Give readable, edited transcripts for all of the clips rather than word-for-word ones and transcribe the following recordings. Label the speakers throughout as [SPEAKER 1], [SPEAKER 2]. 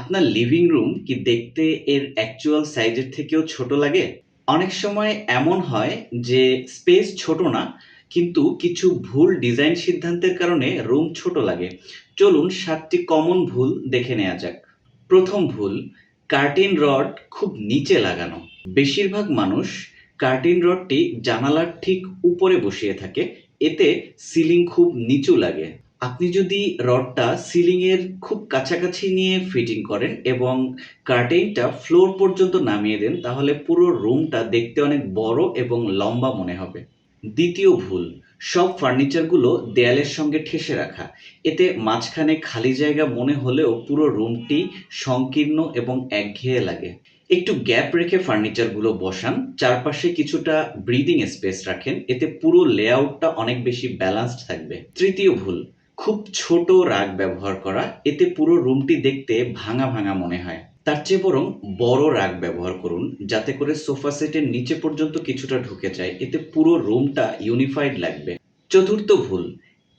[SPEAKER 1] আপনার living room কি দেখতে এর অ্যাকচুয়াল সাইজের থেকেও ছোট লাগে? অনেক সময় এমন হয় যে স্পেস ছোট না, কিন্তু কিছু ভুল ডিজাইন সিদ্ধান্তের কারণে রুম ছোট লাগে। চলুন ৭ টি কমন ভুল দেখে নেয়া যাক। ১ম ভুল, কার্টেন রড খুব নিচে লাগানো। বেশিরভাগ মানুষ কার্টেন রডটি জানালার ঠিক উপরে বসিয়ে থাকে, এতে সিলিং খুব নিচু লাগে। আপনি যদি রডটা সিলিং এর খুব কাছাকাছি নিয়ে ফিটিং করেন এবং কার্টেইনটা ফ্লোর পর্যন্ত নামিয়ে দেন, তাহলে পুরো রুমটা দেখতে অনেক বড় এবং লম্বা মনে হবে। ২য় ভুল, সব ফার্নিচারগুলো দেয়ালের সঙ্গে ঠেসে রাখা। এতে মাঝখানে খালি জায়গা মনে হলেও পুরো রুমটি সংকীর্ণ এবং একঘেয়ে লাগে। একটু গ্যাপ রেখে ফার্নিচারগুলো বসান, চারপাশে কিছুটা ব্রিদিং স্পেস রাখেন, এতে পুরো লেআউটটা অনেক বেশি ব্যালান্সড থাকবে। ৩য় ভুল, খুব ছোট রাগ ব্যবহার করা, এতে পুরো রুমটি দেখতে ভাঙা ভাঙা মনে হয়। তার চেয়ে বরং বড় রাগ ব্যবহার করুন, যাতে করে সোফা সেটের নিচে পর্যন্ত কিছুটা ঢুকে যায়, এতে পুরো রুমটা ইউনিফাইড লাগবে। ৪র্থ ভুল,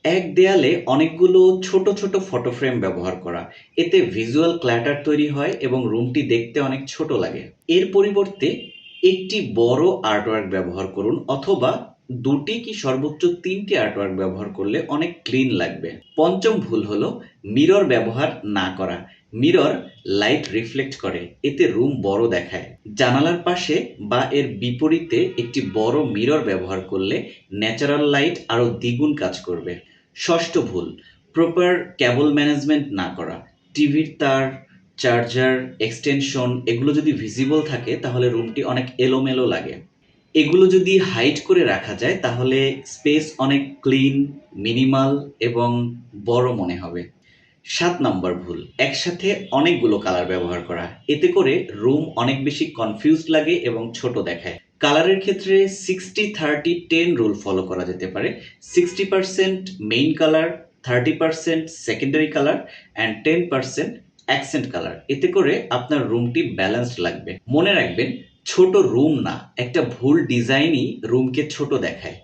[SPEAKER 1] এক দেয়ালে অনেকগুলো ছোট ছোট ফটো ফ্রেম ব্যবহার করা, এতে ভিজুয়াল ক্ল্যাটার তৈরি হয় এবং রুমটি দেখতে অনেক ছোট লাগে। এর পরিবর্তে একটি বড় আর্টওয়ার্ক ব্যবহার করুন, অথবা ২টি কি সর্বোচ্চ ৩টি আর্টওয়ার্ক ব্যবহার করলে অনেক ক্লিন লাগবে। পঞ্চম ভুল হলো মিরর ব্যবহার না করা। মিরর লাইট রিফ্লেক্ট করে, এতে রুম বড় দেখায়। জানালার পাশে বা এর বিপরীতে একটি বড় মিরর ব্যবহার করলে ন্যাচারাল লাইট আরো দ্বিগুণ কাজ করবে। ষষ্ঠ ভুল, প্রপার ক্যাবল ম্যানেজমেন্ট না করা। টিভির তার, চার্জার, এক্সটেনশন এগুলো যদি ভিজিবল থাকে তাহলে রুমটি অনেক এলোমেলো লাগে। এগুলো যদি হাইড করে রাখা যায় তাহলে স্পেস অনেক ক্লিন, মিনিমাল এবং বড় মনে হবে। ৭ নাম্বার ভুল, একসাথে অনেকগুলো কালার ব্যবহার করা। এতে করে রুম অনেক বেশি কনফিউজড লাগে এবং ছোট দেখায়। কালারের ক্ষেত্রে 60-30-10 রুল ফলো করা যেতে পারে। 60% main colour, 30% secondary colour and 10% accent colour. এতে করে আপনার রুমটি ব্যালেন্সড লাগবে। মনে রাখবেন, ছোট রুম না, একটা ভুল ডিজাইনই রুমকে ছোট দেখায়।